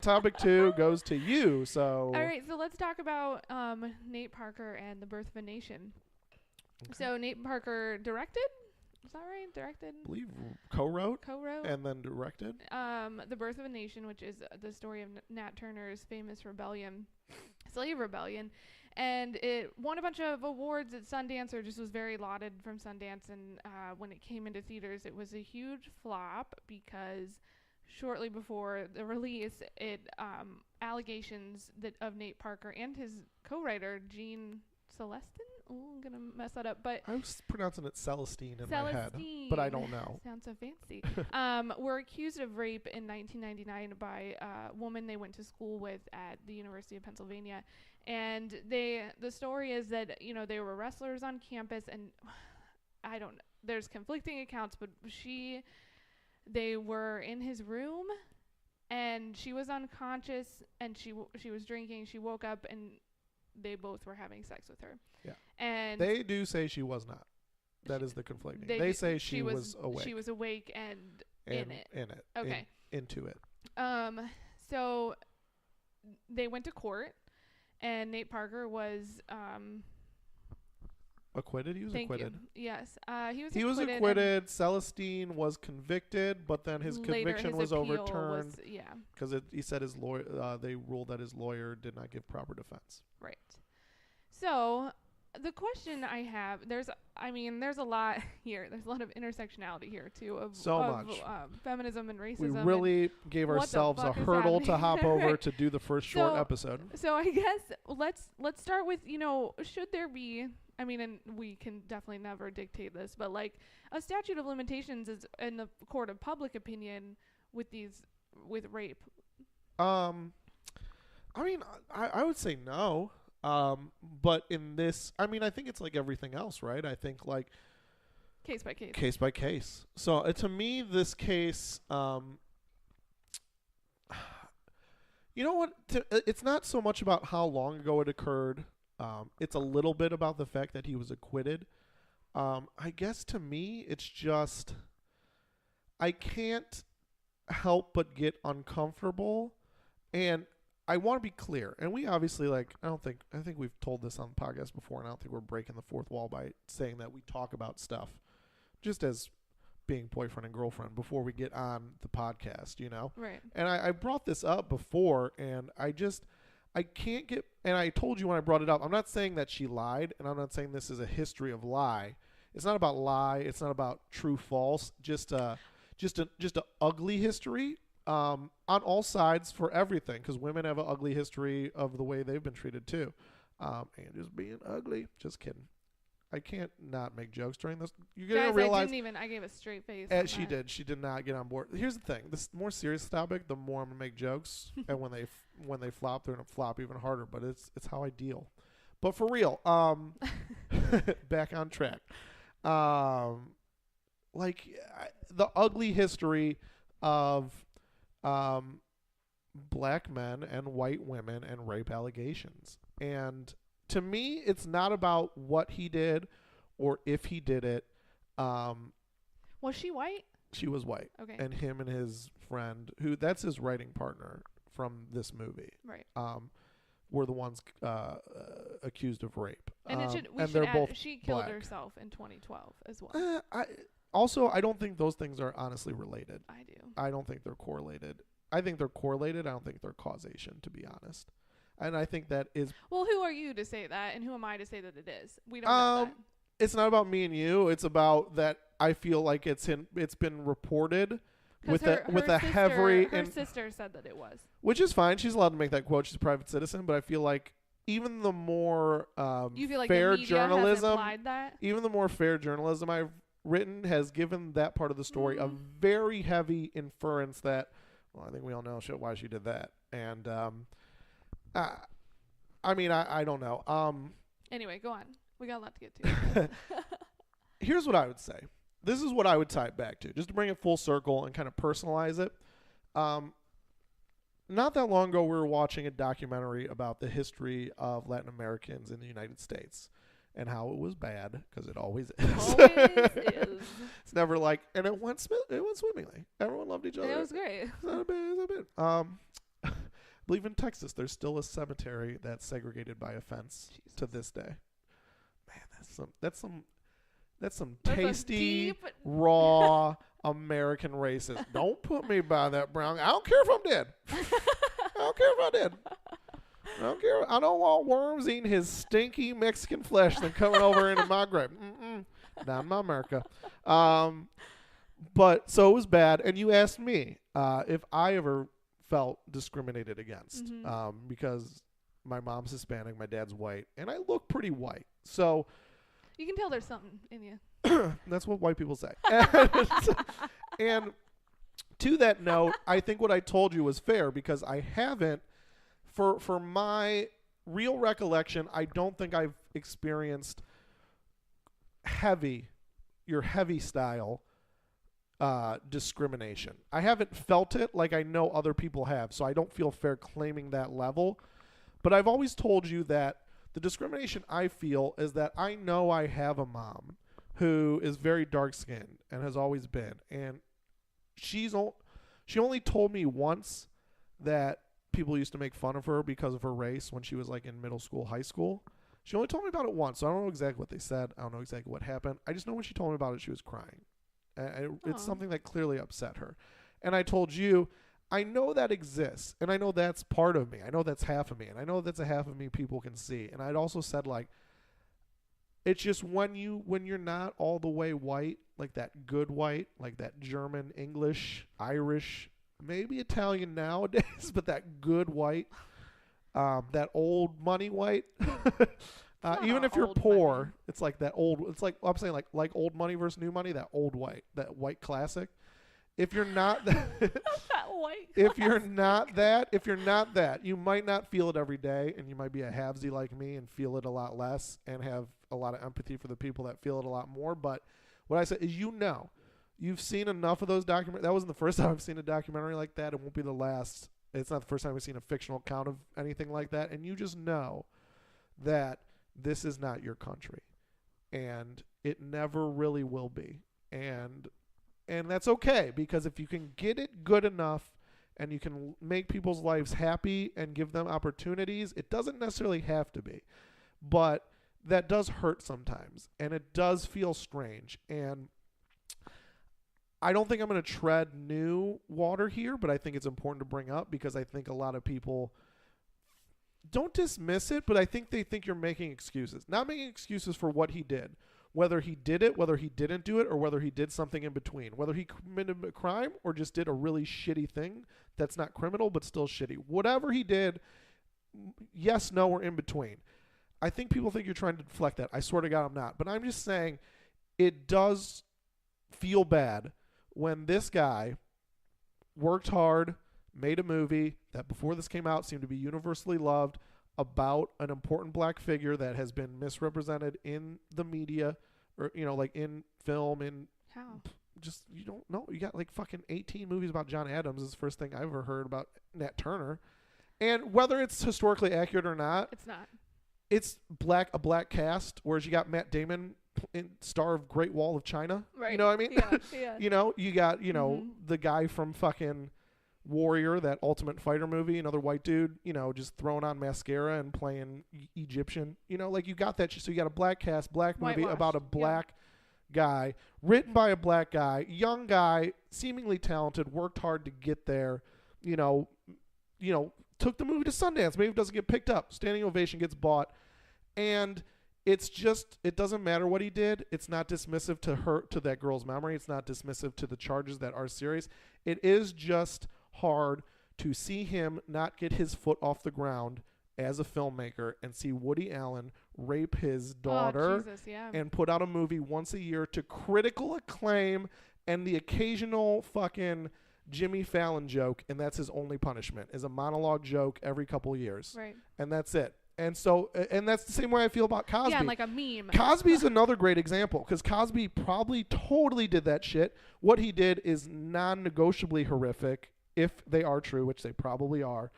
topic 2 goes to you. So. All right, so let's talk about Nate Parker and The Birth of a Nation. Okay. So Nate Parker directed. Is that right? Directed? I believe co-wrote Co-wrote? and then directed. The Birth of a Nation, which is the story of Nat Turner's famous rebellion, slave rebellion. And it won a bunch of awards at Sundance, or just was very lauded from Sundance. And when it came into theaters, it was a huge flop because shortly before the release, allegations of Nate Parker and his co-writer, Gene Celestin. Oh, I'm going to mess that up. But I was pronouncing it Celestine in my head, but I don't know. Sounds so fancy. Were accused of rape in 1999 by a woman they went to school with at the University of Pennsylvania. And the story is that, they were wrestlers on campus, and I don't know. There's conflicting accounts, but they were in his room, and she was unconscious, and she was drinking. She woke up, and they both were having sex with her. Yeah. And they do say she was not. That is the conflicting. They say she was awake. She was awake and in it. In it. Okay. Into it. So they went to court, and Nate Parker was acquitted. He was acquitted. You. Yes. He was acquitted. Celestine was convicted, but then his conviction was overturned. Because he said his lawyer. They ruled that his lawyer did not give proper defense. Right. So the question I have, there's a lot here. There's a lot of intersectionality here too of feminism and racism. We really gave ourselves a hurdle to hop over to do the first short episode. So I guess let's start with, should there be, and we can definitely never dictate this, but like a statute of limitations is in the court of public opinion with rape. I would say no. But in this, I think it's like everything else, right? I think like case by case. Case by case. So to me, this case, you know what? It's not so much about how long ago it occurred. It's a little bit about the fact that he was acquitted. I guess to me, it's just I can't help but get uncomfortable, and I want to be clear, and we obviously I think we've told this on the podcast before, and I don't think we're breaking the fourth wall by saying that we talk about stuff just as being boyfriend and girlfriend before we get on the podcast, Right. And I brought this up before, and I can't get, and I told you when I brought it up, I'm not saying that she lied, and I'm not saying this is a history of lie. It's not about lie. It's not about true, false, just a ugly history. On all sides for everything, because women have an ugly history of the way they've been treated too, and just being ugly. Just kidding. I can't not make jokes during this. You're gonna realize I gave a straight face. She did. She did not get on board. Here's the thing: this more serious topic, the more I'm gonna make jokes, and when they flop, they're gonna flop even harder. But it's how I deal. But for real, back on track. The ugly history of black men and white women and rape allegations. And to me, it's not about what he did or if he did it. Was she white? She was white. Okay. And him and his friend, that's his writing partner from this movie. Right. Were the ones accused of rape. And she killed herself in 2012 as well. I don't think those things are honestly related. I do. I don't think they're correlated. I think they're correlated. I don't think they're causation, to be honest. And I think that is... Well, who are you to say that, and who am I to say that it is? We don't know that. It's not about me and you. It's about that I feel like it's been reported with a heavy... Her sister said that it was. Which is fine. She's allowed to make that quote. She's a private citizen. But I feel like even the more you feel like fair the media journalism... has implied that? Even the more fair journalism I've written has given that part of the story a very heavy inference that, well, I think we all know why she did that. And, I don't know. Anyway, go on. We got a lot to get to. Here's what I would say. This is what I would tie it back to, just to bring it full circle and kind of personalize it. Not that long ago, we were watching a documentary about the history of Latin Americans in the United States. And how it was bad, because it always is. Always is. It's never like, and it went swimmingly. Everyone loved each other. It was great. It's not a bit. believe in Texas, there's still a cemetery that's segregated by a fence to this day. Man, that's some tasty, raw American racist. Don't put me by that brown. I don't care if I'm dead. I don't care if I'm dead. I don't care. I don't want worms eating his stinky Mexican flesh than coming over into my grave. Not in my America. But so it was bad. And you asked me if I ever felt discriminated against because my mom's Hispanic, my dad's white, and I look pretty white. So you can tell there's something in you. That's what white people say. And to that note, I think what I told you was fair because I haven't, for my real recollection, I don't think I've experienced your heavy style discrimination. I haven't felt it like I know other people have, so I don't feel fair claiming that level. But I've always told you that the discrimination I feel is that I know I have a mom who is very dark-skinned and has always been. And she only told me once that people used to make fun of her because of her race when she was like in middle school, high school. She only told me about it once, so I don't know exactly what they said. I don't know exactly what happened. I just know when she told me about it, she was crying. It's something that clearly upset her. And I told you, I know that exists, and I know that's part of me. I know that's half of me, and I know that's a half of me people can see. And I'd also said, like, it's just when you're not all the way white, like that good white, like that German, English, Irish, maybe Italian nowadays, but that good white, that old money white. Even if you're poor, money. It's like that old. It's like I'm saying, like old money versus new money. That old white, that white classic. If you're not that, if you're not that, you might not feel it every day, and you might be a halvesy like me and feel it a lot less, and have a lot of empathy for the people that feel it a lot more. But what I said is, you've seen enough of those documentaries. That wasn't the first time I've seen a documentary like that. It won't be the last. It's not the first time we've seen a fictional account of anything like that, and you just know that this is not your country, and it never really will be. And that's okay, because if you can get it good enough and you can make people's lives happy and give them opportunities, it doesn't necessarily have to be. But that does hurt sometimes, and it does feel strange. And I don't think I'm going to tread new water here, but I think it's important to bring up because I think a lot of people don't dismiss it, but I think they think you're making excuses. Not making excuses for what he did. Whether he did it, whether he didn't do it, or whether he did something in between. Whether he committed a crime or just did a really shitty thing that's not criminal but still shitty. Whatever he did, yes, no, or in between. I think people think you're trying to deflect that. I swear to God I'm not. But I'm just saying it does feel bad when this guy worked hard, made a movie that before this came out seemed to be universally loved, about an important black figure that has been misrepresented in the media, or, like in film, in how? Just, you don't know. You got like fucking 18 movies about John Adams is the first thing I've ever heard about Nat Turner. And whether it's historically accurate or not, it's not. It's a black cast, whereas you got Matt Damon, star of Great Wall of China. Right. You know what I mean? Yeah. You got, the guy from fucking Warrior, that Ultimate Fighter movie, another white dude, just throwing on mascara and playing Egyptian, like you got that. So you got a black cast, black movie about a black guy, written by a black guy, young guy, seemingly talented, worked hard to get there, took the movie to Sundance, maybe it doesn't get picked up, standing ovation, gets bought. And it's just, it doesn't matter what he did. It's not dismissive to that girl's memory. It's not dismissive to the charges that are serious. It is just hard to see him not get his foot off the ground as a filmmaker and see Woody Allen rape his daughter and put out a movie once a year to critical acclaim and the occasional fucking Jimmy Fallon joke, and that's his only punishment, is a monologue joke every couple of years. Right. And that's it. And so, and that's the same way I feel about Cosby. Yeah, like a meme. Cosby's another great example, because Cosby probably totally did that shit. What he did is non-negotiably horrific, if they are true, which they probably are.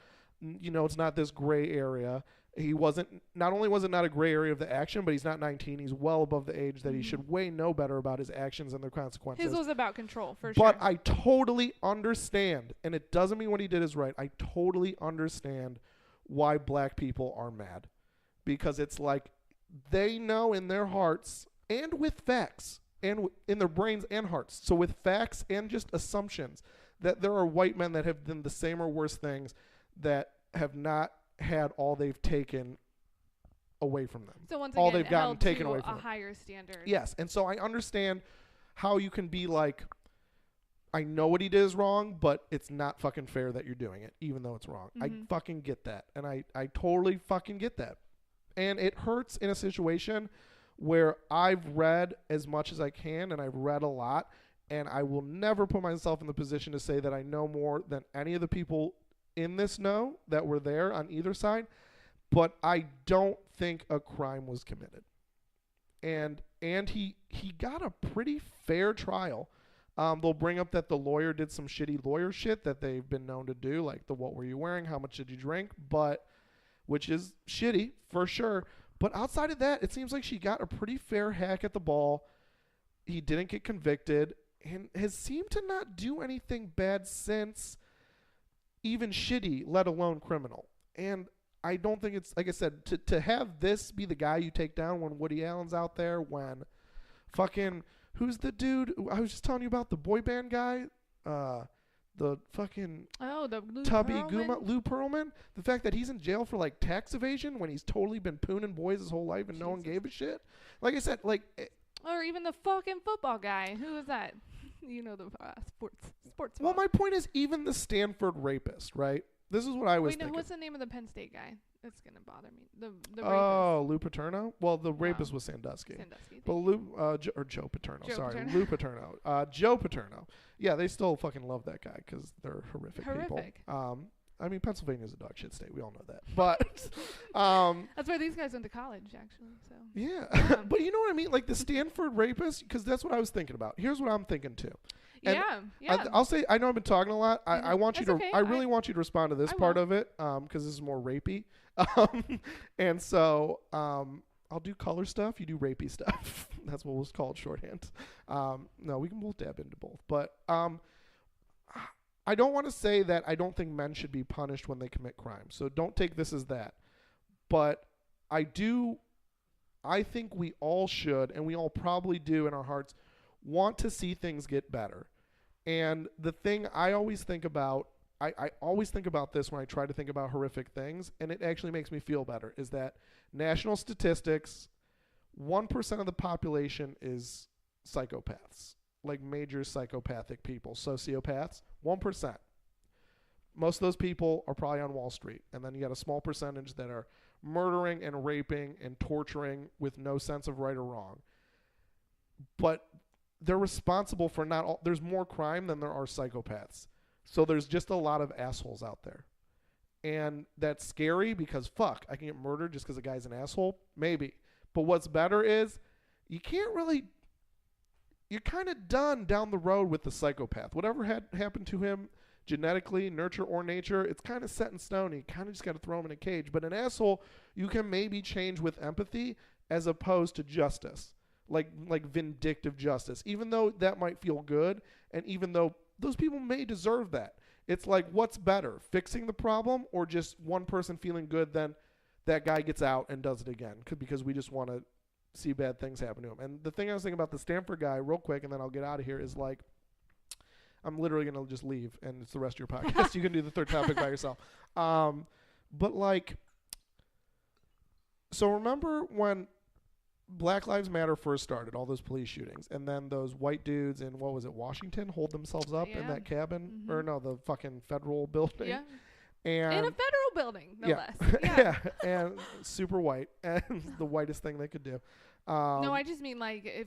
it's not this gray area. Not only was it not a gray area of the action, but he's not 19. He's well above the age that he should way know better about his actions and their consequences. His was about control, for But sure. I totally understand, and it doesn't mean what he did is right. I totally understand why black people are mad. Because it's like they know in their hearts and with facts and in their brains and hearts, so with facts and just assumptions, that there are white men that have done the same or worse things that have not had all they've taken away from them. So once all again, they've gotten held taken to away from a them. higher standard. Yes, and so I understand how you can be like, I know what he did is wrong, but it's not fucking fair that you're doing it, even though it's wrong. I fucking get that, and I totally fucking get that. And it hurts in a situation where I've read as much as I can, and I've read a lot, and I will never put myself in the position to say that I know more than any of the people in this know that were there on either side, but I don't think a crime was committed. And he got a pretty fair trial. They'll bring up that the lawyer did some shitty lawyer shit that they've been known to do, like the what were you wearing, how much did you drink, which is shitty for sure. But outside of that, it seems like she got a pretty fair hack at the ball. He didn't get convicted and has seemed to not do anything bad since, even shitty, let alone criminal. And I don't think it's, like I said, to have this be the guy you take down when Woody Allen's out there, when fucking, who's the dude? I was just telling you about the boy band guy, the fucking the Tubby Guma, Lou Pearlman. The fact that he's in jail for like tax evasion when he's totally been pooning boys his whole life and no one gave a shit. Like I said, like. Or even the fucking football guy. Who is that? The sports. Well, my point is, even the Stanford rapist, right? This is what I was thinking. What's the name of the Penn State guy? That's gonna bother me. The rapist. Oh, Lou Paterno. Well, the rapist was Sandusky. But Lou or Joe Paterno. Lou Paterno. Joe Paterno. Yeah, they still fucking love that guy because they're horrific people. I mean, Pennsylvania's a dog shit state. We all know that. But that's where these guys went to college, actually. So yeah, but you know what I mean? Like the Stanford rapist, because that's what I was thinking about. Here's what I'm thinking too. And yeah. I'll say, I know I've been talking a lot. I want you to. Okay. I really want you to respond to this part of it, because this is more rapey. And so I'll do color stuff. You do rapey stuff. That's what we'll call it shorthand. No, we can both dab into both. But I don't want to say that I don't think men should be punished when they commit crime. So don't take this as that. But I think we all should, and we all probably do in our hearts, want to see things get better. And the thing I always think about, I always think about this when I try to think about horrific things, and it actually makes me feel better, is that national statistics, 1% of the population is psychopaths, like major psychopathic people, sociopaths, 1%. Most of those people are probably on Wall Street. And then you got a small percentage that are murdering and raping and torturing with no sense of right or wrong. But they're responsible for not all, there's more crime than there are psychopaths. So there's just a lot of assholes out there. And that's scary because fuck, I can get murdered just because a guy's an asshole? Maybe. But what's better is you can't really, you're kind of done down the road with the psychopath. Whatever had happened to him genetically, nurture or nature, it's kind of set in stone. You kind of just got to throw him in a cage. But an asshole, you can maybe change with empathy as opposed to justice, like vindictive justice, even though that might feel good. And even though those people may deserve that, it's like, what's better, fixing the problem or just one person feeling good, then that guy gets out and does it again because we just want to see bad things happen to him. And the thing I was thinking about the Stanford guy real quick, and then I'll get out of here, is like, I'm literally going to just leave and it's the rest of your podcast. You can do the third topic by yourself. But like, so remember when Black Lives Matter first started, all those police shootings, and then those white dudes in, what was it, Washington, hold themselves up in that cabin? Or no, the fucking federal building. Yeah. And in a federal building, no less. Yeah. And super white, and the whitest thing they could do. No, I just mean, like, if,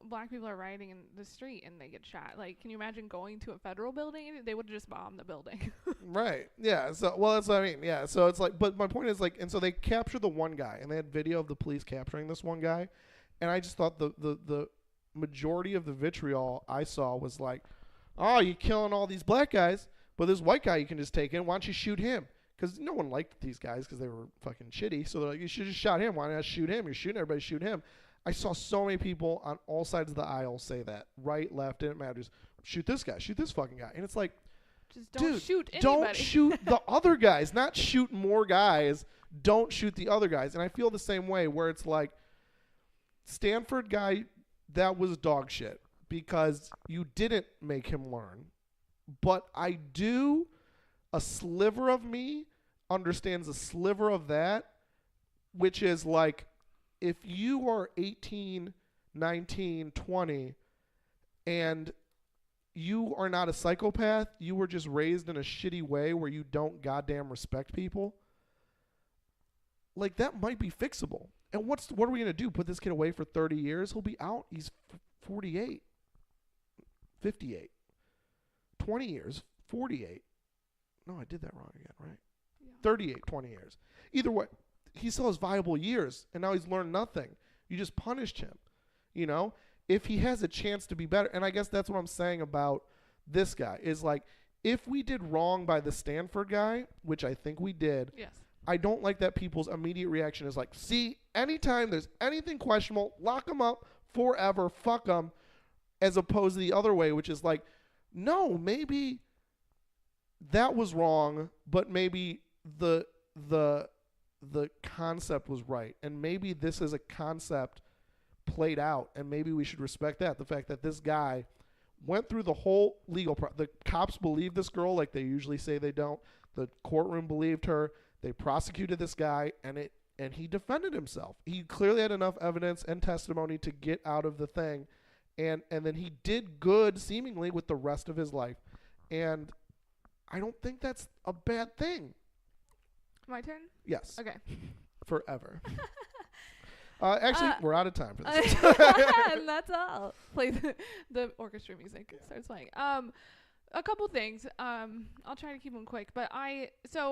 black people are riding in the street and they get shot. Like, can you imagine going to a federal building? They would just bomb the building. Right. Yeah. So, well, that's what I mean. Yeah. So it's like, but my point is, like, and so they captured the one guy, and they had video of the police capturing this one guy. And I just thought the majority of the vitriol I saw was like, oh, you're killing all these black guys, but this white guy you can just take in. Why don't you shoot him? because no one liked these guys because they were fucking shitty. So they're like, you should just shot him. Why not shoot him? You're shooting everybody, shoot him. I saw so many people on all sides of the aisle say that. Right, left, didn't matter. Just shoot this guy, shoot this fucking guy. And it's like, just don't shoot anybody. Don't shoot the other guys, not shoot more guys. Don't shoot the other guys. And I feel the same way where it's like, Stanford guy, that was dog shit because you didn't make him learn. But a sliver of me understands a sliver of that, which is like, if you are 18, 19, 20, and you are not a psychopath, you were just raised in a shitty way where you don't goddamn respect people, like that might be fixable. And what are we going to do? Put this kid away for 30 years? He'll be out. He's 48, 58, 20 years, 48. No, I did that wrong again, right? Yeah. 38, 20 years. Either way, he still has viable years, and now he's learned nothing. You just punished him, you know? If he has a chance to be better, and I guess that's what I'm saying about this guy, is like, if we did wrong by the Stanford guy, which I think we did, yes. I don't like that people's immediate reaction is like, see, anytime there's anything questionable, lock them up forever, fuck them, as opposed to the other way, which is like, no, maybe that was wrong, but maybe the concept was right, and maybe this is a concept played out, and maybe we should respect that. The fact that this guy went through the whole legal the cops believed this girl like they usually say they don't. The courtroom believed her. They prosecuted this guy, and he defended himself. He clearly had enough evidence and testimony to get out of the thing, and then he did good seemingly with the rest of his life. And I don't think that's a bad thing. My turn? Yes. Okay. Forever. Actually, we're out of time for this. And that's all. Play the orchestra music. Yeah. Starts playing. A couple things. I'll try to keep them quick. But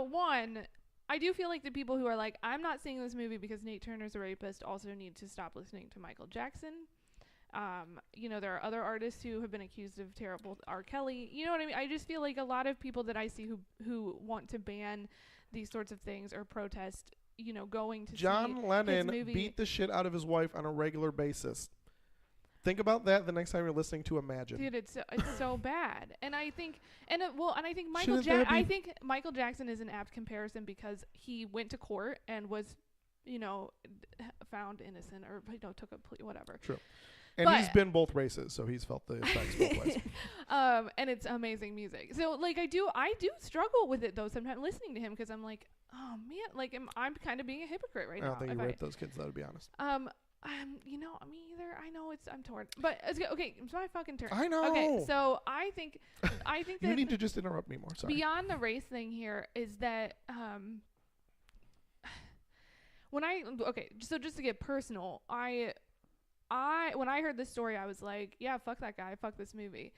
one, I do feel like the people who are like, I'm not seeing this movie because Nate Turner's a rapist, also need to stop listening to Michael Jackson. There are other artists who have been accused of terrible R. Kelly. You know what I mean? I just feel like a lot of people that I see who want to ban these sorts of things or protest, going to John see Lennon his movie. beat the shit out of his wife on a regular basis. Think about that the next time you're listening to Imagine. Dude, it's so bad. And I think Michael Jackson is an apt comparison because he went to court and was, found innocent or took a plea, whatever. True. And he's been both races, so he's felt the effects both ways. And it's amazing music. So like I do struggle with it though sometimes listening to him because I'm like, oh man, like I'm kind of being a hypocrite right now. I don't think you raped those kids though, to be honest. Me either. I know I'm torn. But okay, it's my fucking turn. I know. Okay, so I think that you need to just interrupt me more. Sorry. Beyond the race thing here is that so just to get personal, when I heard this story, I was like, yeah, fuck that guy, fuck this movie,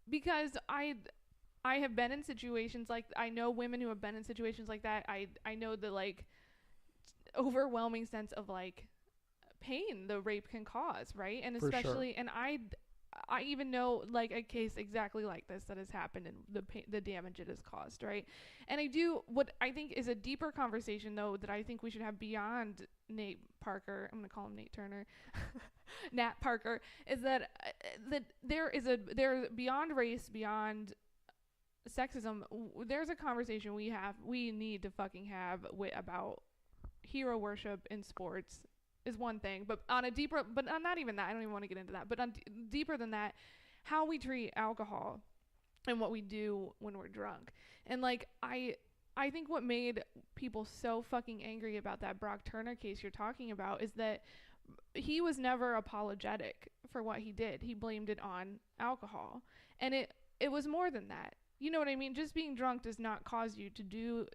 because I have been in situations like, I know women who have been in situations like that. I know the like overwhelming sense of like pain the rape can cause, right? And especially, and I even know like a case exactly like this that has happened and the damage it has caused, right? And what I think is a deeper conversation though that I think we should have beyond Nate Parker, I'm going to call him Nate Turner, Nat Parker, is that there's beyond race, beyond sexism, there's a conversation we need to fucking have about hero worship in sports is one thing, but on a deeper, but not even that, I don't even want to get into that, but on deeper than that, how we treat alcohol and what we do when we're drunk. And like, I think what made people so fucking angry about that Brock Turner case you're talking about is that he was never apologetic for what he did. He blamed it on alcohol. And it was more than that. You know what I mean? Just being drunk does not cause you to do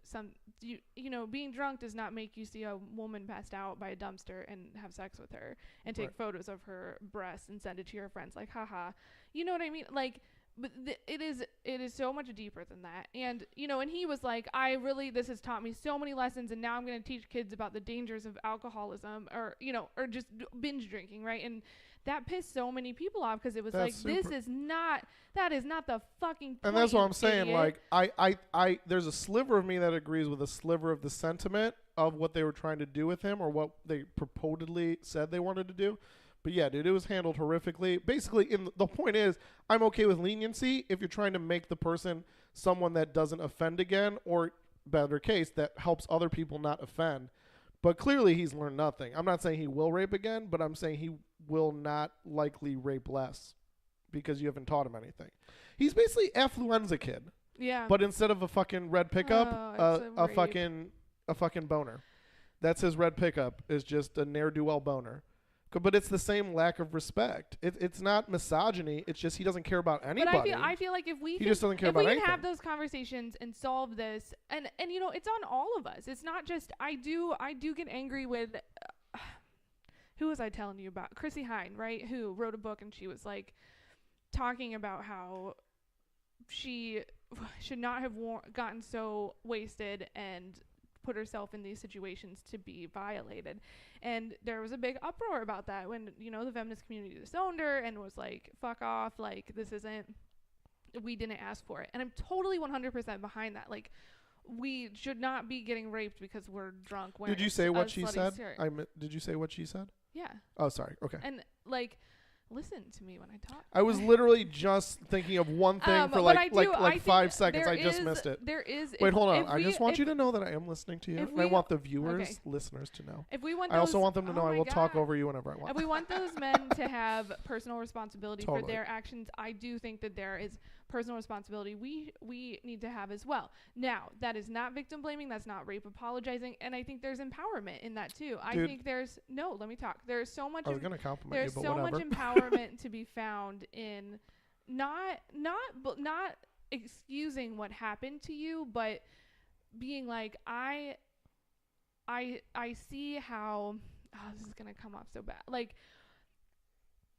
being drunk does not make you see a woman passed out by a dumpster and have sex with her and take photos of her breasts and send it to your friends like, haha. You know what I mean? Like, but it is so much deeper than that. And, and he was like, this has taught me so many lessons, and now I'm going to teach kids about the dangers of alcoholism or just binge drinking, right? And that pissed so many people off because it was That's like, that is not the fucking point. And that's what I'm saying. Idiot. Like, I there's a sliver of me that agrees with a sliver of the sentiment of what they were trying to do with him or what they purportedly said they wanted to do. But yeah, dude, it was handled horrifically. Basically, the point is, I'm okay with leniency if you're trying to make the person someone that doesn't offend again, or better case, that helps other people not offend. But clearly, he's learned nothing. I'm not saying he will rape again, but I'm saying he will not likely rape less because you haven't taught him anything. He's basically affluenza kid. Yeah. But instead of a fucking red pickup, a fucking boner. That's his red pickup, is just a ne'er-do-well boner. But it's the same lack of respect. It's not misogyny. It's just he doesn't care about anybody. But I feel like if we just doesn't care about anything. Have those conversations and solve this, and you know, it's on all of us. It's not just I do get angry with who was I telling you about? Chrissy Hine, right? Who wrote a book and she was like talking about how she should not have gotten so wasted and put herself in these situations to be violated. And there was a big uproar about that when, you know, the feminist community disowned her and was like, fuck off, like, we didn't ask for it. And I'm totally 100% behind that. Like, we should not be getting raped because we're drunk. Did you say what she said? Did you say what she said? Yeah. Oh, sorry. Okay. And, like, listen to me when I talk. I was literally just thinking of one thing for like 5 seconds. I just missed it. Wait, hold on. I just want you to know that I am listening to you. And I want the viewers, listeners to know. I also want them to know I will talk over you whenever I want. If we want those men to have personal responsibility for their actions, I do think that there is personal responsibility we need to have as well. Now, that is not victim blaming. That's not rape apologizing. And I think there's empowerment in that too. I think let me talk. There's so much. I was going to compliment you, but there's so whatever. much empowerment to be found in not excusing what happened to you, but being like, I see how this is going to come off so bad. Like,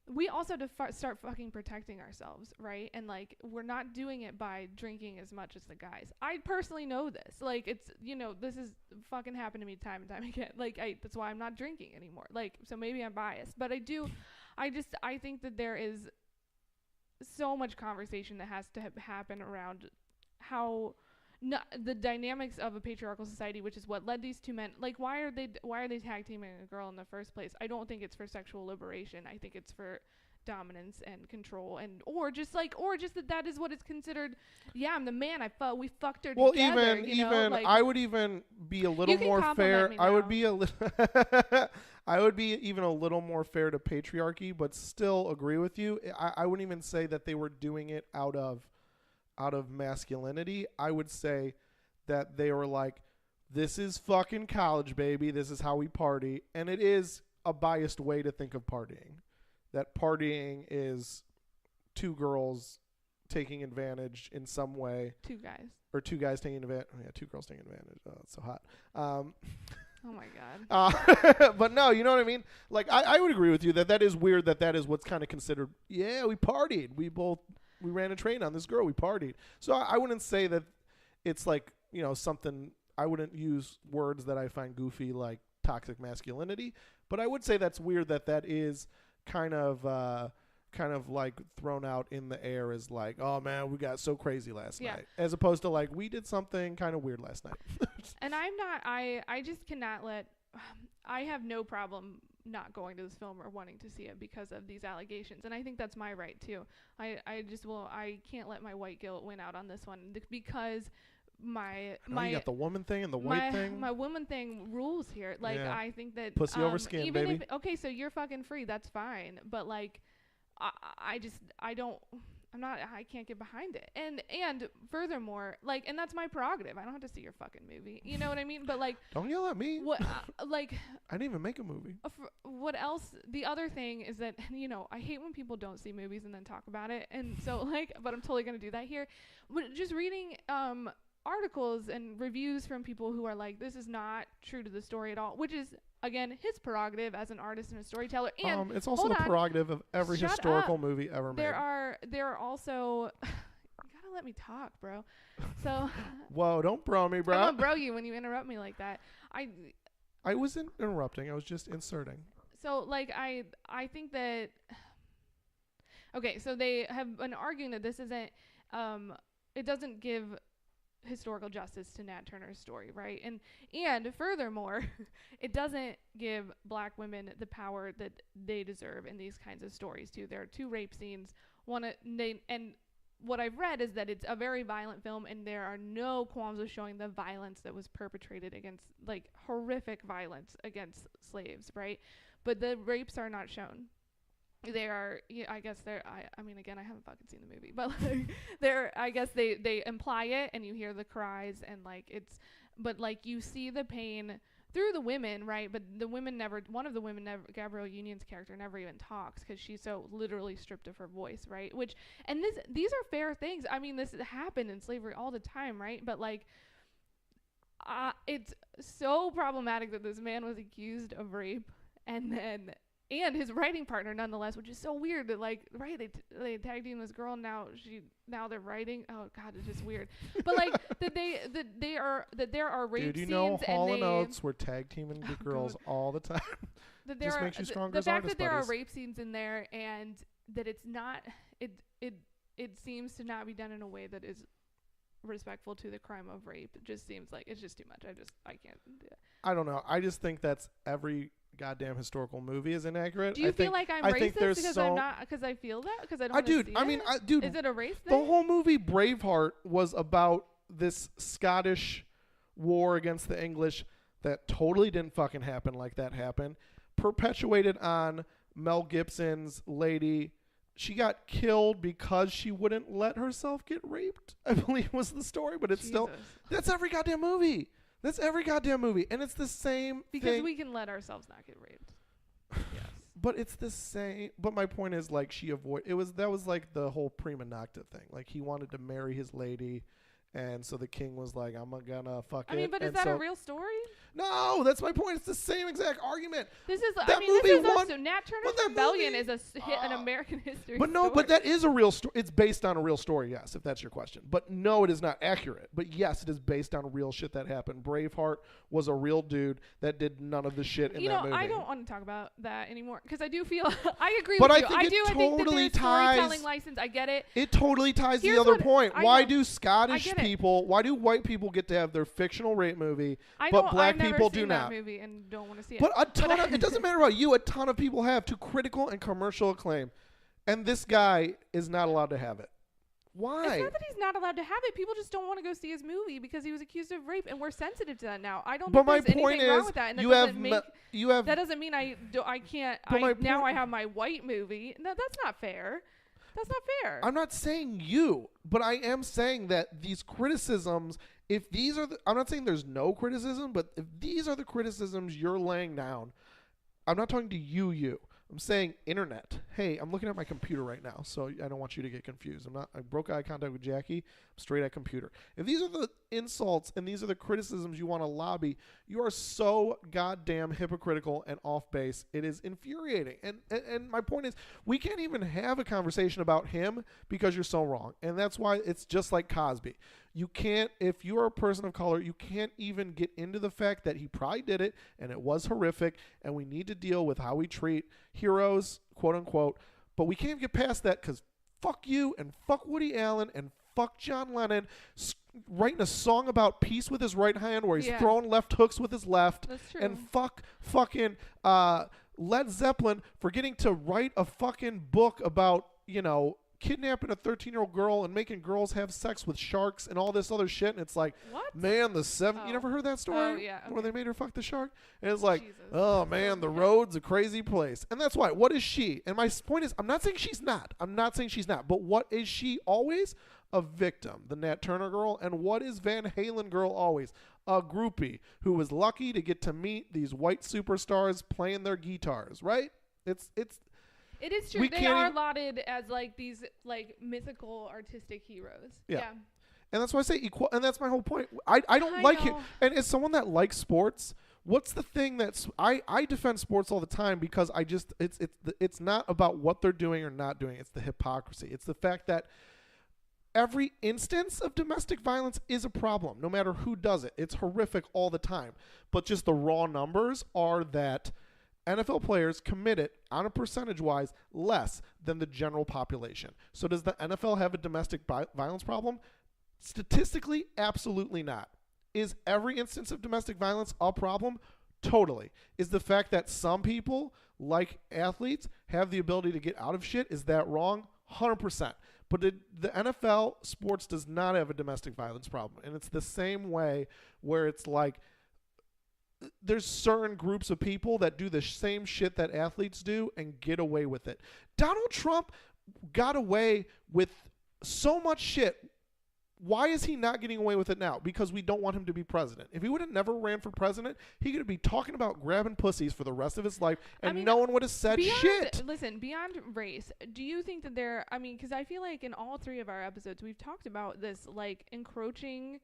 we also have to start fucking protecting ourselves, right? And like, we're not doing it by drinking as much as the guys. I personally know this. Like, it's, you know, this is fucking happened to me time and time again. Like, that's why I'm not drinking anymore. Like, so maybe I'm biased, but I think that there is so much conversation that has to happen around how the dynamics of a patriarchal society, which is what led these two men. Like, why are they tag teaming a girl in the first place? I don't think it's for sexual liberation. I think it's for dominance and control, and or just that is what it's considered. Yeah, I'm the man. We fucked her together. Even like, I would even be a little more fair. I would be I would be even a little more fair to patriarchy, but still agree with you. I wouldn't even say that they were doing it out of masculinity. I would say that they were like, this is fucking college, baby. This is how we party. And it is a biased way to think of partying. That partying is two girls taking advantage in some way. Two guys. Or two guys taking advantage. Oh, yeah, two girls taking advantage. Oh, it's so hot. Oh my God. But no, you know what I mean? Like, I would agree with you that is weird that is what's kind of considered, yeah, we partied. We ran a train on this girl. We partied. So I wouldn't say that it's like, you know, something. I wouldn't use words that I find goofy like toxic masculinity. But I would say that's weird that is kind of like thrown out in the air as like, oh man, we got so crazy last night. As opposed to like, we did something kind of weird last night. And I just cannot I have no problem not going to this film or wanting to see it because of these allegations, and I think that's my right too. I can't let my white guilt win out on this one because you got the woman thing and the white thing. My woman thing rules here. Like, yeah. I think that pussy over skin, even baby. Okay, so you're fucking free, that's fine, but like, I can't get behind it. And furthermore, like, and that's my prerogative. I don't have to see your fucking movie. You know what I mean? But like, don't yell at me. What like, I didn't even make a movie. What else? The other thing is that, you know, I hate when people don't see movies and then talk about it. And so like, but I'm totally going to do that here. But just reading articles and reviews from people who are like, this is not true to the story at all, which is, again, his prerogative as an artist and a storyteller. And it's also the prerogative of every historical movie ever made. There are also you gotta let me talk, bro. So whoa, don't bro me, bro. I'm gonna bro you when you interrupt me like that. I wasn't interrupting. I was just inserting. So like I think that okay, so they have been arguing that this isn't it doesn't give historical justice to Nat Turner's story, right? And furthermore, it doesn't give black women the power that they deserve in these kinds of stories too. There are 2 rape scenes. And what I've read is that it's a very violent film, and there are no qualms with showing the violence that was perpetrated against, like, horrific violence against slaves, right? But the rapes are not shown. They are, I guess they're, I mean, again, I haven't fucking seen the movie, but like, I guess they imply it, and you hear the cries, and like, but like, you see the pain through the women, right? But the women one of the women, Gabrielle Union's character, never even talks, because she's so literally stripped of her voice, right? And these are fair things. I mean, this happened in slavery all the time, right? But like, it's so problematic that this man was accused of rape, and his writing partner nonetheless, which is so weird that, like, right, they tagged in this girl, and now they're writing. Oh god, it's just weird. But like that there are rape scenes. Dude, you know Hall & Oates were tag teaming the girls all the time. That there just makes you stronger the as fact artist that there buddies. are rape scenes in there, and that it's not it seems to not be done in a way that is respectful to the crime of rape. It just seems like it's just too much. I can't do it. I don't know. I just think that's every goddamn historical movie is inaccurate. Do you feel like I'm racist because I'm not? Because I feel that? Because I don't. Dude, I mean, dude, is it a race the thing? whole movie Braveheart was about this Scottish war against the English that totally didn't fucking happen like that happened. Perpetuated on Mel Gibson's lady. She got killed because she wouldn't let herself get raped, I believe was the story. But it's still, that's every goddamn movie. That's every goddamn movie. And it's the same because thing. we can let ourselves not get raped. Yes. But it's the same. But my point is, like, that was like the whole prima nocta thing. Like, he wanted to marry his lady, and so the king was like, I'm gonna fuck it. I mean, but is that a real story? No, that's my point. It's the same exact argument. This is, that I mean, movie this is won, so Nat Turner's Rebellion is an American history But no, story. but that is a real story. It's based on a real story, yes, if that's your question. But no, it is not accurate. But yes, it is based on real shit that happened. Braveheart was a real dude that did none of the shit in that movie. I don't want to talk about that anymore, because I do feel, I agree but with you. I think that there's storytelling license. I get it. It totally ties Here's the other point. Why do Scottish people, why do white people get to have their fictional rape movie, but black people do not? Movie and don't want to see it. But it doesn't matter about you. A ton of people have, to critical and commercial acclaim, and this guy is not allowed to have it. Why? It's not that he's not allowed to have it. People just don't want to go see his movie because he was accused of rape, and we're sensitive to that now. I don't think there's anything wrong with that. And that doesn't mean I can't. I have my white movie. No, that's not fair. That's not fair. I'm not saying you, but I am saying that these criticisms, if these are I'm not saying there's no criticism, but if these are the criticisms you're laying down, I'm not talking to you. I'm saying internet. Hey, I'm looking at my computer right now, so I don't want you to get confused. I broke eye contact with Jackie. I'm straight at computer. If these are the insults and these are the criticisms you want to lobby, you are so goddamn hypocritical and off base. It is infuriating. And my point is, we can't even have a conversation about him because you're so wrong. And that's why it's just like Cosby. You can't, if you are a person of color, you can't even get into the fact that he probably did it and it was horrific, and we need to deal with how we treat heroes, quote unquote. But we can't get past that because fuck you and fuck Woody Allen and fuck John Lennon writing a song about peace with his right hand where he's throwing left hooks with his left. That's true. And fuck fucking Led Zeppelin for getting to write a fucking book about, kidnapping a 13-year-old girl and making girls have sex with sharks and all this other shit. And it's like, what? Man, you never heard that story? Oh, yeah. Okay. Where they made her fuck the shark? And it's like, Jesus. oh man, the road's a crazy place. And that's why, what is she? And my point is, I'm not saying she's not. But what is she always? A victim, the Nat Turner girl. And what is Van Halen girl always? A groupie who was lucky to get to meet these white superstars playing their guitars, right? It is true. They are lauded as like these like mythical artistic heroes. Yeah. And that's why I say equal. And that's my whole point. I don't like it. And as someone that likes sports, what's the thing that's I defend sports all the time because it's not about what they're doing or not doing. It's the hypocrisy. It's the fact that every instance of domestic violence is a problem, no matter who does it. It's horrific all the time. But just the raw numbers are that NFL players commit it on a percentage-wise less than the general population. So does the NFL have a domestic violence problem? Statistically, absolutely not. Is every instance of domestic violence a problem? Totally. Is the fact that some people, like athletes, have the ability to get out of shit, is that wrong? 100%. But the NFL sports does not have a domestic violence problem. And it's the same way where it's like there's certain groups of people that do the same shit that athletes do and get away with it. Donald Trump got away with so much shit. Why is he not getting away with it now? Because we don't want him to be president. If he would have never ran for president, he could be talking about grabbing pussies for the rest of his life, and no one would have said shit. Listen, beyond race, do you think that because I feel like in all three of our episodes, we've talked about this, like, encroaching,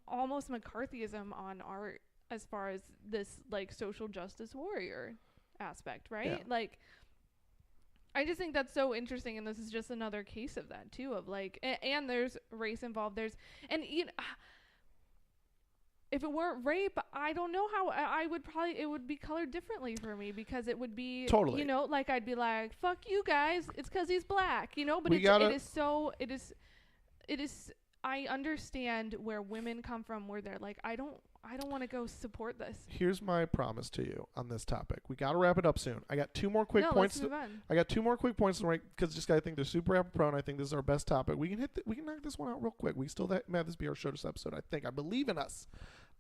almost McCarthyism on art as far as this, like, social justice warrior aspect, right? Yeah. Like, I just think that's so interesting, and this is just another case of that too. Of like, and there's race involved. And if it weren't rape, I don't know how I would it would be colored differently for me, because it would be totally, like I'd be like, fuck you guys, it's because he's black, but it is. I understand where women come from, where they're like, I don't want to go support this. Here's my promise to you on this topic. We got to wrap it up soon. I got two more quick points. I got two more quick points to make, because I think they're super apropos, and I think this is our best topic. We can we can knock this one out real quick. We still have this be our show this episode. I believe in us.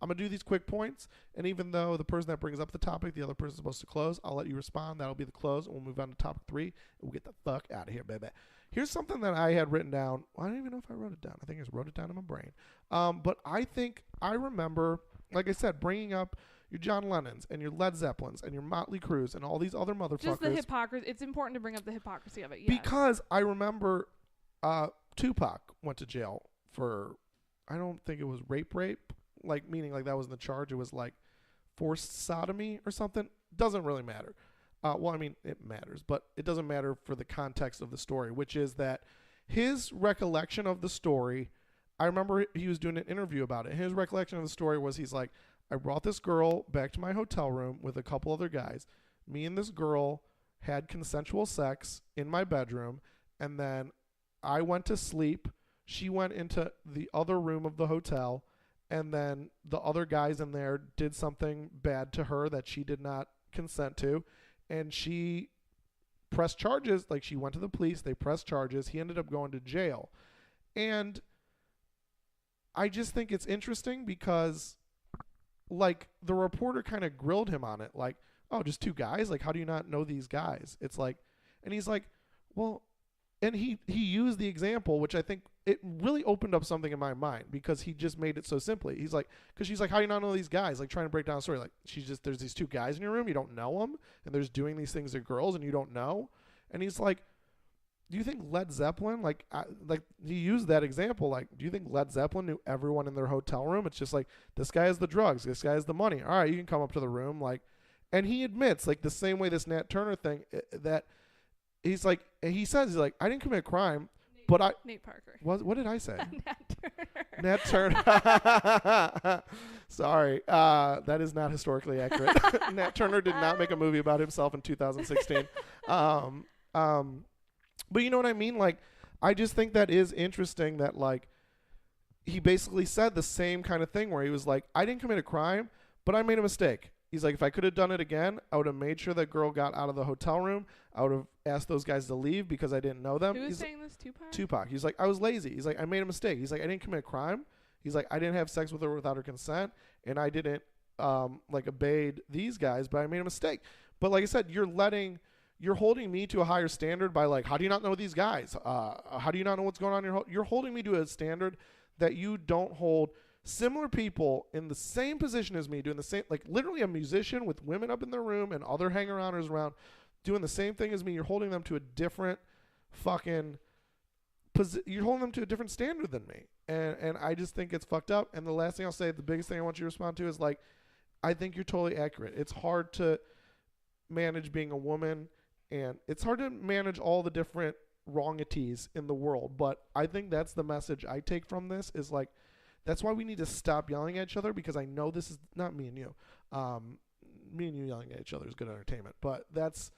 I'm gonna do these quick points, and even though the person that brings up the topic, the other person is supposed to close, I'll let you respond. That'll be the close, and we'll move on to topic 3, and we'll get the fuck out of here, baby. Here's something that I had written down. I don't even know if I wrote it down. I think I just wrote it down in my brain. But I think I remember, like I said, bringing up your John Lennons and your Led Zeppelins and your Motley Crues and all these other motherfuckers. Just the hypocrisy. It's important to bring up the hypocrisy of it. Yes. Because I remember Tupac went to jail for, I don't think it was rape, like meaning like that wasn't the charge. It was like forced sodomy or something. Doesn't really matter. Well, I mean, it matters, but it doesn't matter for the context of the story, which is that his recollection of the story, I remember he was doing an interview about it. His recollection of the story was, he's like, I brought this girl back to my hotel room with a couple other guys. Me and this girl had consensual sex in my bedroom, and then I went to sleep. She went into the other room of the hotel, and then the other guys in there did something bad to her that she did not consent to. And she pressed charges. Like, she went to the police. They pressed charges. He ended up going to jail. And I just think it's interesting because, like, the reporter kind of grilled him on it. Like, oh, just two guys? Like, how do you not know these guys? It's like, and he's like, well, and he used the example, which I think it really opened up something in my mind, because he just made it so simply. He's like, because she's like, how do you not know these guys? Like, trying to break down the story. Like, there's these two guys in your room, you don't know them, and there's doing these things to girls, and you don't know. And he's like, do you think Led Zeppelin, like he used that example, like, do you think Led Zeppelin knew everyone in their hotel room? It's just like, this guy has the drugs, this guy has the money. All right, you can come up to the room, like, and he admits, like, the same way this Nat Turner thing, that he's like, he says, he's like, I didn't commit a crime. But Nate Parker. What did I say? Nat Turner. Nat Turner. Sorry, that is not historically accurate. Nat Turner did not make a movie about himself in 2016. But you know what I mean? Like, I just think that is interesting that, like, he basically said the same kind of thing where he was like, I didn't commit a crime, but I made a mistake. He's like, if I could have done it again, I would have made sure that girl got out of the hotel room. I would have asked those guys to leave because I didn't know them. Who was saying this, Tupac? Tupac. He's like, I was lazy. He's like, I made a mistake. He's like, I didn't commit a crime. He's like, I didn't have sex with her without her consent, and I didn't like obeyed these guys, but I made a mistake. But like I said, you're holding me to a higher standard by, like, how do you not know these guys? How do you not know what's going on? You're holding me to a standard that you don't hold. Similar people in the same position as me doing the same, like literally a musician with women up in their room and other hanger-oners around doing the same thing as me. You're holding them to a different fucking you're holding them to a different standard than me. And I just think it's fucked up. And the last thing I'll say, the biggest thing I want you to respond to is, like, I think you're totally accurate. It's hard to manage being a woman, and it's hard to manage all the different wrongities in the world. But I think that's the message I take from this, is like, that's why we need to stop yelling at each other, because I know this is not me and you. me and you yelling at each other is good entertainment, but that's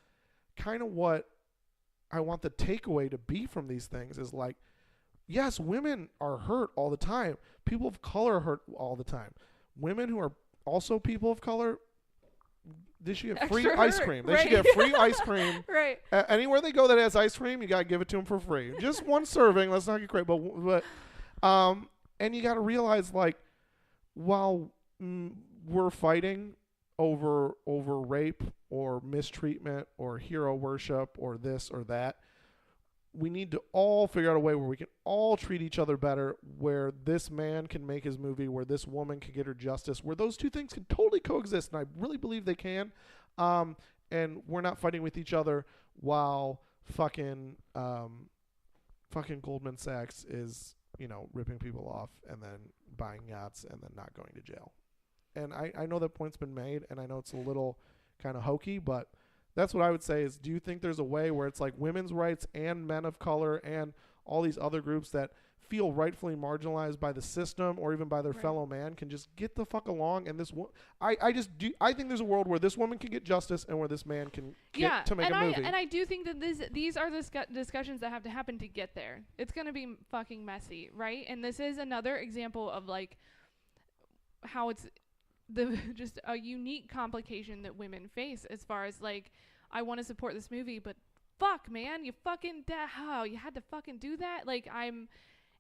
kind of what I want the takeaway to be from these things is like, yes, women are hurt all the time. People of color are hurt all the time. Women who are also people of color, they should get free ice cream. They should get free ice cream. Right. Anywhere they go that has ice cream, you got to give it to them for free. Just one serving. Let's not get crazy. But and you got to realize, like, while we're fighting over rape or mistreatment or hero worship or this or that, we need to all figure out a way where we can all treat each other better, where this man can make his movie, where this woman can get her justice, where those two things can totally coexist, and I really believe they can. And we're not fighting with each other while fucking Goldman Sachs is, ripping people off and then buying yachts and then not going to jail. And I know that point's been made, and I know it's a little kind of hokey, but that's what I would say is, do you think there's a way where it's like women's rights and men of color and all these other groups that feel rightfully marginalized by the system or even by their fellow man can just get the fuck along? And I think there's a world where this woman can get justice and where this man can get to make a movie. And I do think that these are the discussions that have to happen to get there. It's going to be fucking messy, right? And this is another example of like how it's just a unique complication that women face as far as like, I want to support this movie, but fuck, man, you had to fucking do that. Like, I'm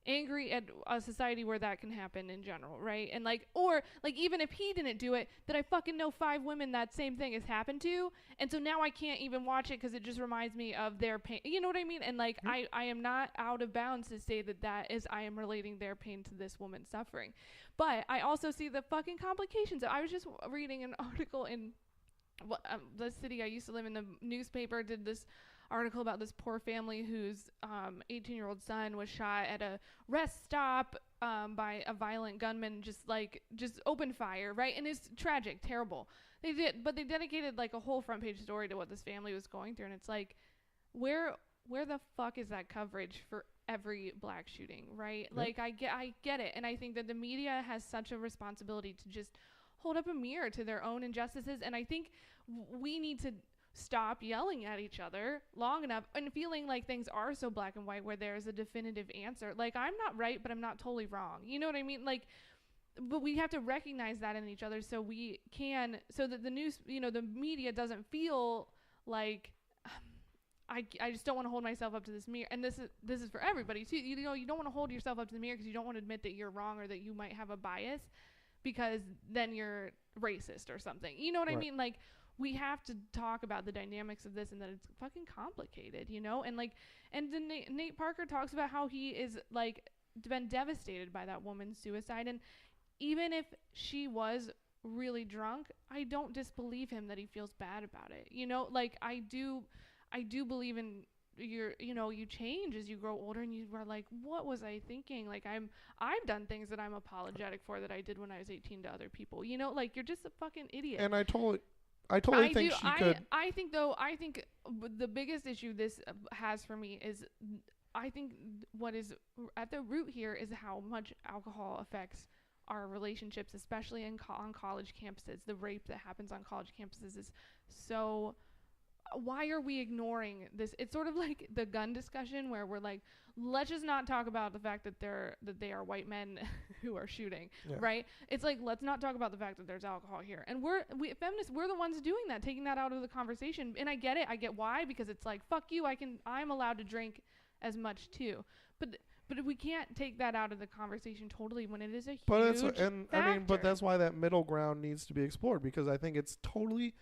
angry at a society where that can happen in general, right? And like, or like, even if he didn't do it, that I fucking know 5 women that same thing has happened to, and so now I can't even watch it because it just reminds me of their pain. You know what I mean? And like, I am not out of bounds to say that is I am relating their pain to this woman's suffering, but I also see the fucking complications. I was just reading an article in the city I used to live in. The newspaper did this article about this poor family whose 18-year-old son was shot at a rest stop by a violent gunman, just opened fire, right? And it's tragic, terrible. But they dedicated like a whole front page story to what this family was going through, and it's like, where the fuck is that coverage for every black shooting, right? Yeah. Like, I get it, and I think that the media has such a responsibility to just hold up a mirror to their own injustices, and I think we need to stop yelling at each other long enough and feeling like things are so black and white where there's a definitive answer. Like, I'm not right, but I'm not totally wrong. You know what I mean? Like, but we have to recognize that in each other so that the news, the media doesn't feel like I just don't want to hold myself up to this mirror. And this is for everybody too. You don't want to hold yourself up to the mirror because you don't want to admit that you're wrong or that you might have a bias, because then you're racist or something. You know what I mean? Like, we have to talk about the dynamics of this and that it's fucking complicated, and like, and then Nate Parker talks about how he is like been devastated by that woman's suicide, and even if she was really drunk, I don't disbelieve him that he feels bad about it. Like, I do believe in you change as you grow older, and you are like, what was I thinking? Like, I've done things that I'm apologetic for that I did when I was 18 to other people. Like, you're just a fucking idiot. And I totally think she could. I think the biggest issue this has for me is, I think what is at the root here is how much alcohol affects our relationships, especially on college campuses. The rape that happens on college campuses is so. Why are we ignoring this? It's sort of like the gun discussion where we're like, let's just not talk about the fact that they are white men who are shooting, right? It's like, let's not talk about the fact that there's alcohol here. And we feminists, we're the ones doing that, taking that out of the conversation. And I get it. I get why, because it's like, fuck you, I'm allowed to drink as much too. But we can't take that out of the conversation totally when it is a huge factor. But that's why that middle ground needs to be explored, because I think it's totally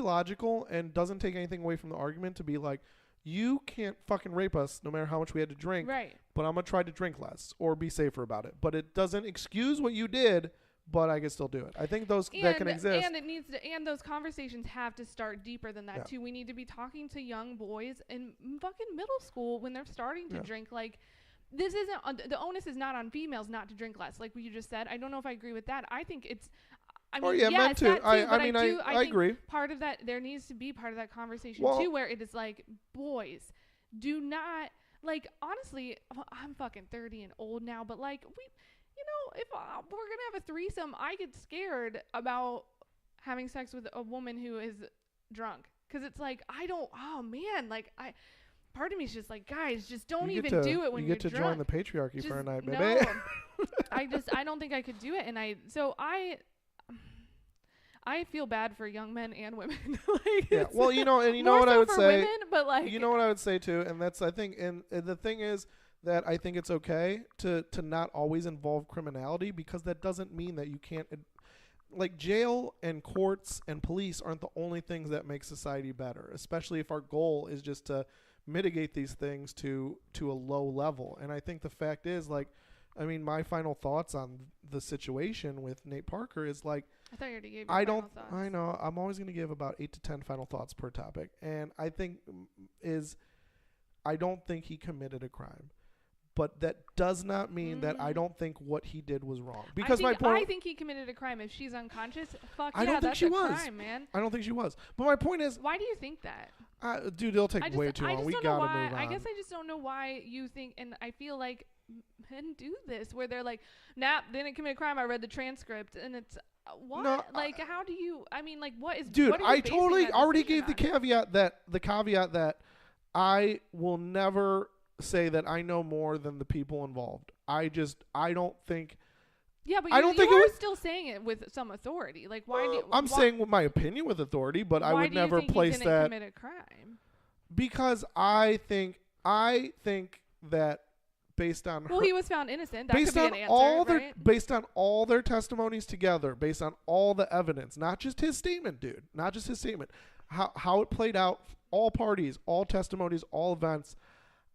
logical and doesn't take anything away from the argument to be like, you can't fucking rape us no matter how much we had to drink, right? But I'm gonna try to drink less or be safer about it. But it doesn't excuse what you did, but I can still do it. I think that can exist. And it needs to, and those conversations have to start deeper than that too. We need to be talking to young boys in fucking middle school when they're starting to drink. Like, this isn't the onus is not on females not to drink less, like you just said. I don't know if I agree with that. I think it's. I mean, meant to. I agree. Part of that, there needs to be part of that conversation too, where it is like, boys, do not, like, honestly, I'm fucking 30 and old now, but like, if we're gonna have a threesome, I get scared about having sex with a woman who is drunk. Because it's like, oh man, like part of me is just like, guys, just don't even do it when you're drunk. You get to join the patriarchy just, for a night, baby. No, I don't think I could do it. And I feel bad for young men and women. Like, yeah, well, you know what I would say. Women, but like, you know what I would say too, and that's I think, and the thing is that I think it's okay to not always involve criminality, because that doesn't mean that you can't. Like, jail and courts and police aren't the only things that make society better, especially if our goal is just to mitigate these things to a low level. And I think the fact is, like, I mean, my final thoughts on the situation with Nate Parker is like, I thought you already gave your final thoughts. I know. I'm always going to give about 8 to 10 final thoughts per topic. And I think I don't think he committed a crime. But that does not mean that I don't think what he did was wrong. Because I think he committed a crime. If she's unconscious, I don't think she was. Crime, man. I don't think she was. But my point is, why do you think that? Dude, it'll take way too long. We gotta move on. I guess I just don't know why you think, and I feel like men do this, where they're like, nah, didn't commit a crime. I read the transcript, and it's what? No, like, how do you? I mean, like, what is? Dude, what I totally already gave the caveat that I will never say that I know more than the people involved. I don't think. Yeah, but you are still saying it with some authority. Like, why? I'm saying with my opinion with authority, but I would never place that. Why do you think he didn't commit a crime? Because I think that based on he was found innocent. That could be an answer, right? Based on all their testimonies together, based on all the evidence, not just his statement, dude, not just his statement, how it played out, all parties, all testimonies, all events.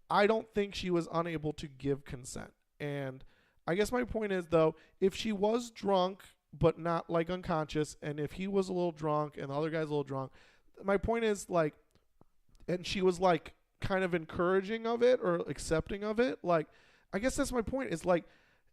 I don't think she was unable to give consent. And I guess my point is, though, if she was drunk but not like unconscious, and if he was a little drunk and the other guy's a little drunk, my point is, like, and she was like kind of encouraging of it or accepting of it, like, I guess that's my point, is like,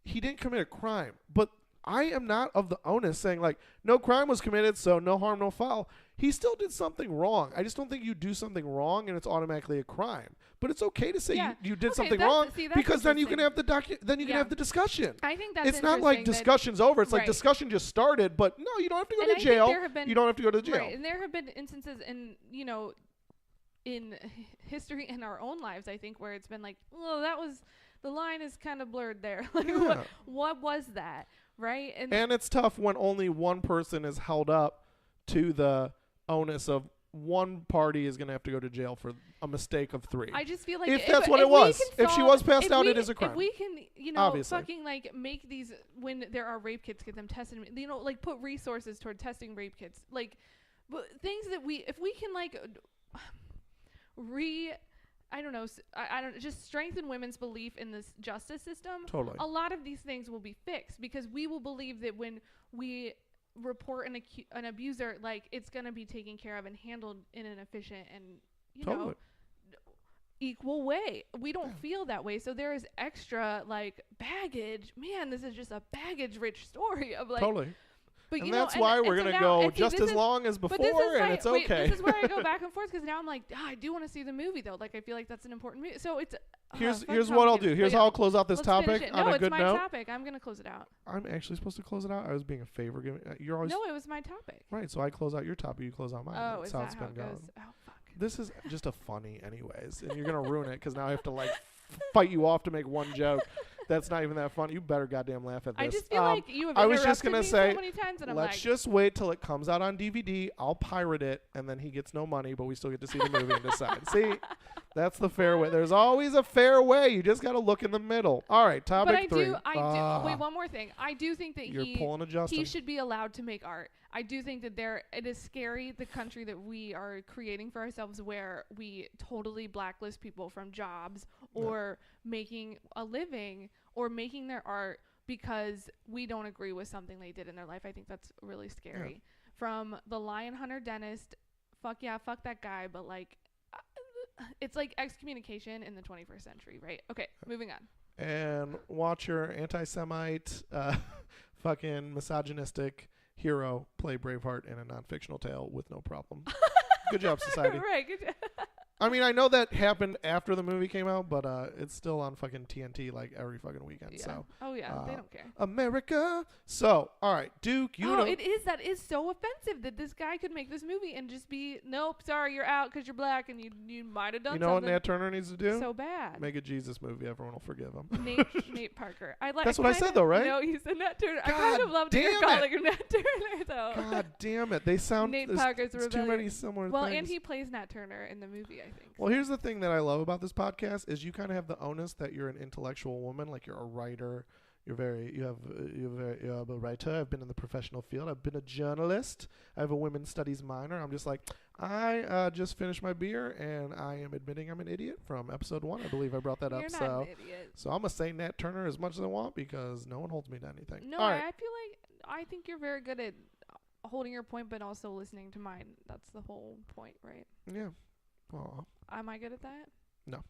he didn't commit a crime, but I am not of the onus saying like no crime was committed, so no harm, no foul. He still did something wrong. I just don't think you do something wrong and it's automatically a crime. But it's okay to say you did something wrong, because then you can have the can have the discussion. I think that's it's not like discussion's over. It's like discussion just started, but no, you don't have to go to jail. You don't have to go to jail. Right. And there have been instances in history in our own lives, I think, where it's been like, well, the line is kind of blurred there. Like, what was that? Right. And it's tough when only one person is held up to the onus of one party is going to have to go to jail for a mistake of 3. I just feel like if that's what it was. If she was passed out, it is a crime. If we can, obviously, fucking like make these, when there are rape kits, get them tested, like put resources toward testing rape kits, like things that if we can like just strengthen women's belief in this justice system. Totally. A lot of these things will be fixed, because we will believe that when we report an abuser, like, it's going to be taken care of and handled in an efficient and, equal way. We don't feel that way. So there is extra, like, baggage. Man, this is just a baggage-rich story of, like... Totally. But, and that's why we're going to go just as long as before, and it's okay. This is where I go back and forth, because now I'm like, I do want to see the movie, though. Like, I feel like that's an important movie. So it's... Here's what I'll do. Here's how I'll close out this topic on a good note. No, it's my topic. I'm going to close it out. I'm actually supposed to close it out? I was being a favor. You're always... No, it was my topic. Right, so I close out your topic, you close out mine. Oh, that's is how that it's how been it going. goes? Oh, fuck. This is just a funny anyways, and you're going to ruin it, because now I have to, like, fight you off to make one joke. That's not even that funny. You better goddamn laugh at this. I just feel like you have interrupted me so many times, and I'm like... Let's just wait till it comes out on DVD. I'll pirate it, and then he gets no money, but we still get to see the movie and decide. See? That's the fair way. There's always a fair way. You just got to look in the middle. All right, topic 3. Wait, one more thing. I do think that he should be allowed to make art. I do think that it is scary, the country that we are creating for ourselves, where we totally blacklist people from jobs or making a living or making their art because we don't agree with something they did in their life. I think that's really scary. Yeah. From the lion hunter dentist, fuck that guy, but like, it's like excommunication in the 21st century, right? Okay, moving on. And watch your anti-Semite, fucking misogynistic hero play Braveheart in a non-fictional tale with no problem. Good job, society. Right, good job. I mean, I know that happened after the movie came out, but it's still on fucking TNT like every fucking weekend. Yeah. So Oh yeah, they don't care. America. So all right, Duke, you know. That is so offensive that this guy could make this movie and just be, nope, sorry, you're out because you're black and you might have done You know what something Nat Turner needs to do? so bad. Make a Jesus movie. Everyone will forgive him. Nate Parker. I like. That's what I said though, right? No, you said Nat Turner. I God kind of love that you're damn it. calling him Nat Turner though. God damn it! They sound. Nate there's- Parker's there's too Rebellion. many similar Well, things. and he plays Nat Turner in the movie, I think. Well, here's the thing that I love about this podcast is you kind of have the onus that you're an intellectual woman, like you're a writer. You have a writer. I've been in the professional field. I've been a journalist. I have a women's studies minor. I'm just like, I just finished my beer and I am admitting I'm an idiot from episode 1. I believe I brought that You're up. not So, an idiot. so I'm gonna say Nat Turner as much as I want because no one holds me to anything. No, All right. I feel like I think you're very good at holding your point, but also listening to mine. That's the whole point, right? Yeah. Well. Am I good at that? No.